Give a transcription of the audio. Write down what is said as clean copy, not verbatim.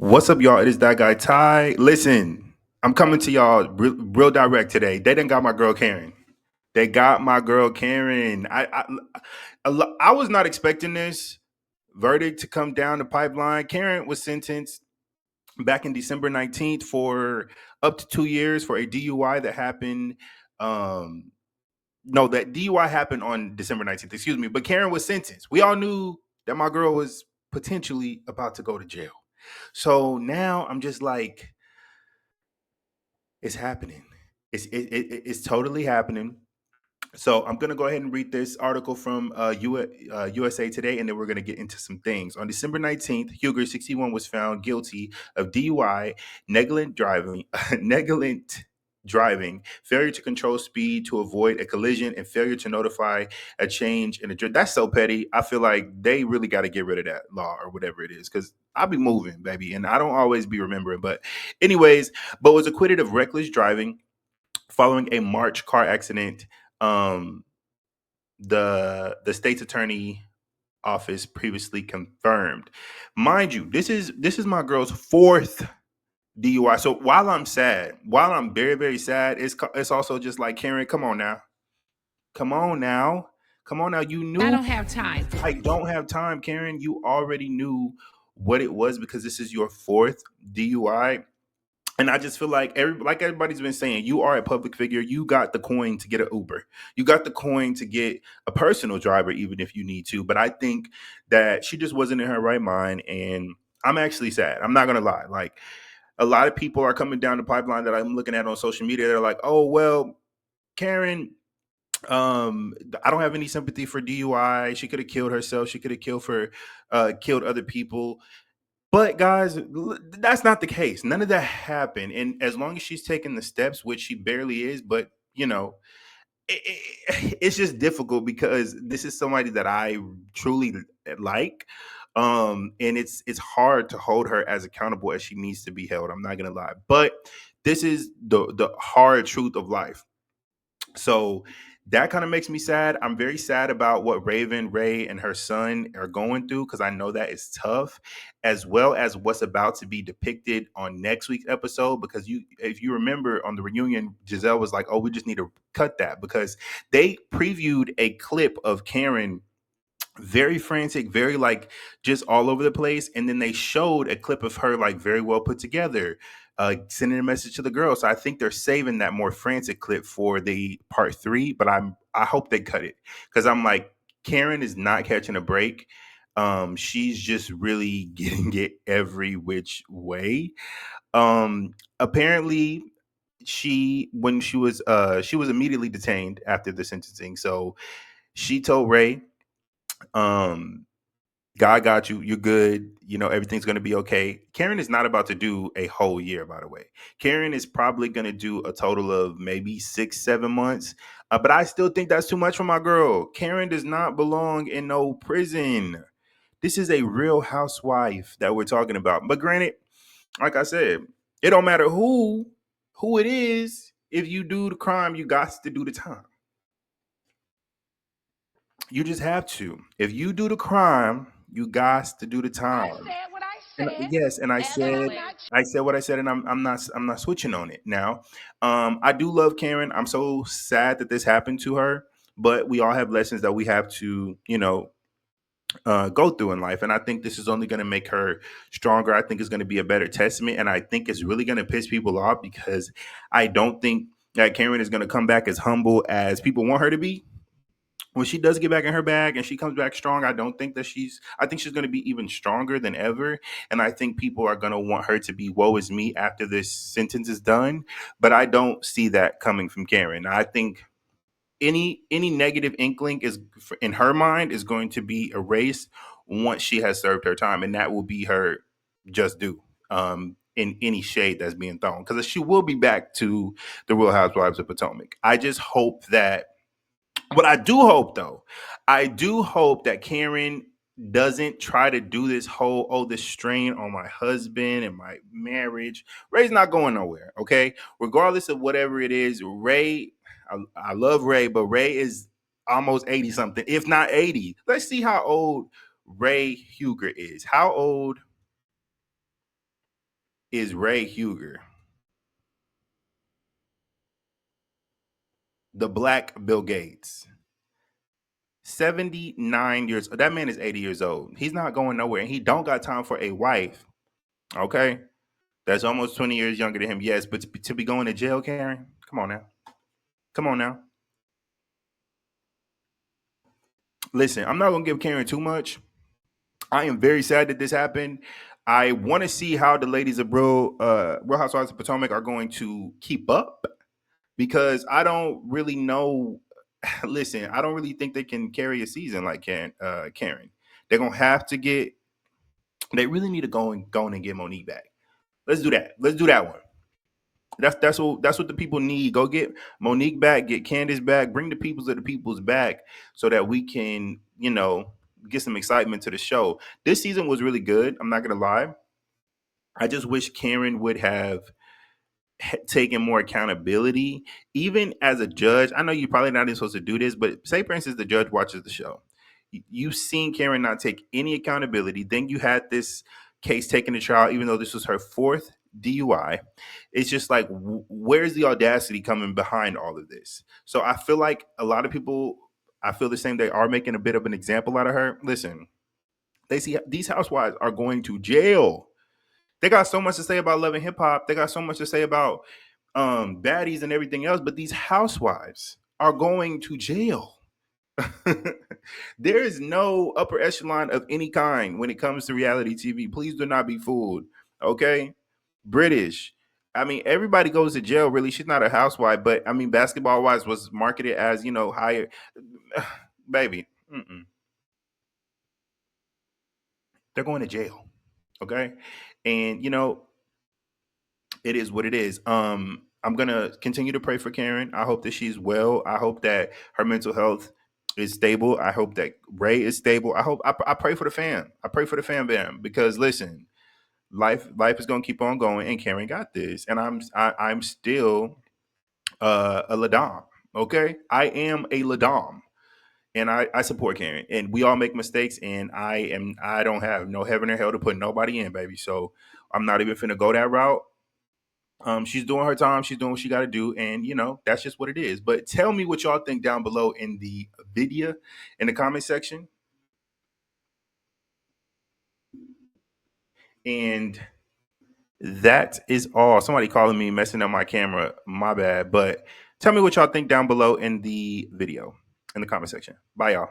What's up, y'all? It is that guy Ty. Listen, I'm coming to y'all real direct today. They didn't got my girl Karen. They got my girl Karen. I was not expecting this verdict to come down the pipeline. Karen was sentenced back in December 19th for up to 2 years for a DUI that happened. Um, no, that DUI happened on December 19th. Excuse me, but Karen was sentenced. We all knew that my girl was potentially about to go to jail. So now I'm just like, it's happening. It's totally happening. So I'm gonna go ahead and read this article from USA Today, and then we're gonna get into some things. On December 19th, Huger, 61, was found guilty of DUI, negligent driving, negligent driving, failure to control speed to avoid a collision, and failure to notify a change in a. That's so petty. I feel like they really got to get rid of that law or whatever it is, because I be moving, baby, and I don't always be remembering. But, anyways, but was acquitted of reckless driving following a March car accident. Um, the state's attorney office previously confirmed. Mind you, this is my girl's fourth DUI. So while I'm very very sad, it's also just like, Karen, come on now, come on now, come on now. You I knew. don't have time. I don't have time, Karen. You already knew what it was because this is your fourth DUI. And I just feel like like everybody's been saying, you are a public figure. You got the coin to get an Uber. You got the coin to get a personal driver, even if you need to. But I think that she just wasn't in her right mind, and I'm actually sad. I'm not gonna lie. Like, a lot of people are coming down the pipeline that I'm looking at on social media. They're like, "Oh well, Karen, I don't have any sympathy for DUI. She could have killed herself. She could have killed other people." But guys, that's not the case. None of that happened. And as long as she's taking the steps, which she barely is, but it's just difficult because this is somebody that I truly like. And it's hard to hold her as accountable as she needs to be held. I'm not gonna lie. But this is the hard truth of life. So that kind of makes me sad. I'm very sad about what Raven, Ray, and her son are going through because I know that is tough, as well as what's about to be depicted on next week's episode. Because if you remember on the reunion, Giselle was like, "Oh, we just need to cut that," because they previewed a clip of Karen very frantic, very like just all over the place. And then they showed a clip of her like very well put together, sending a message to the girl. So I think they're saving that more frantic clip for the part three, but I hope they cut it because I'm like, Karen is not catching a break. She's just really getting it every which way. Apparently she was immediately detained after the sentencing. So she told Ray, um God got you. You're good. Everything's going to be okay. Karen is not about to do a whole year, by the way. Karen is probably going to do a total of maybe 6, 7 months. But I still think that's too much for my girl. Karen does not belong in no prison. This is a real housewife that we're talking about. But granted, like I said, it don't matter who it is. If you do the crime, you got to do the time. You just have to. If you do the crime, you got to do the I time. said what I And said, yes, and and I'm not. I said what I said, and I'm not switching on it now. I do love Karen. I'm so sad that this happened to her, but we all have lessons that we have to, go through in life, and I think this is only going to make her stronger. I think it's going to be a better testament, and I think it's really going to piss people off because I don't think that Karen is going to come back as humble as people want her to be. When she does get back in her bag and she comes back strong, I think she's going to be even stronger than ever. And I think people are going to want her to be woe is me after this sentence is done. But I don't see that coming from Karen. I think any negative inkling is in her mind is going to be erased once she has served her time. And that will be her just due. In any shade that's being thrown, because she will be back to the Real Housewives of Potomac. I just hope that what I do hope, though, I do hope that Karen doesn't try to do this whole, oh, this strain on my husband and my marriage. Ray's not going nowhere, okay? Regardless of whatever it is, Ray, I love Ray, but Ray is almost 80 something, if not 80. Let's see how old Ray Huger is. How old is Ray Huger, the black Bill Gates. 79 years. That man is 80 years old. He's not going nowhere, and he don't got time for a wife. Okay, that's almost 20 years younger than him. Yes, but to be going to jail, Karen. Come on now. Come on now. Listen, I'm not gonna give Karen too much. I am very sad that this happened. I want to see how the ladies of Real Housewives of Potomac are going to keep up because I don't really know. Listen, I don't really think they can carry a season like Karen. They're gonna have to get. They really need to go and get Monique back. Let's do that. Let's do that one. That's what the people need. Go get Monique back, get Candace back, bring the peoples of the peoples back, so that we can, get some excitement to the show. This season was really good. I'm not gonna lie. I just wish Karen would have taken more accountability, even as a judge. I know you're probably not even supposed to do this, but say, for instance, the judge watches the show. You've seen Karen not take any accountability. Then you had this case taken to trial, even though this was her fourth DUI. It's just like, where's the audacity coming behind all of this? So I feel like a lot of people, I feel the same. They are making a bit of an example out of her. Listen, they see these housewives are going to jail. They got so much to say about Love and Hip Hop. They got so much to say about baddies and everything else. But these housewives are going to jail. There is no upper echelon of any kind when it comes to reality TV. Please do not be fooled. Okay, British. I mean, everybody goes to jail. Really, she's not a housewife, but I mean, Basketball Wives was marketed as higher. Baby, they're going to jail. Okay, and it is what it is. I'm gonna continue to pray for Karen. I hope that she's well. I hope that her mental health is stable. I hope that Ray is stable. I pray for the fam. I pray for the fam bam because listen, life is gonna keep on going, and Karen got this. And I'm still a Ladom. Okay, I am a Ladom. And I support Karen, and we all make mistakes, and I don't have no heaven or hell to put nobody in, baby. So I'm not even finna go that route. She's doing her time. She's doing what she got to do, and that's just what it is. But tell me what y'all think down below in the video, in the comment section. And that is all. Somebody calling me, messing up my camera. My bad. But tell me what y'all think down below in the video, in the comment section. Bye, y'all.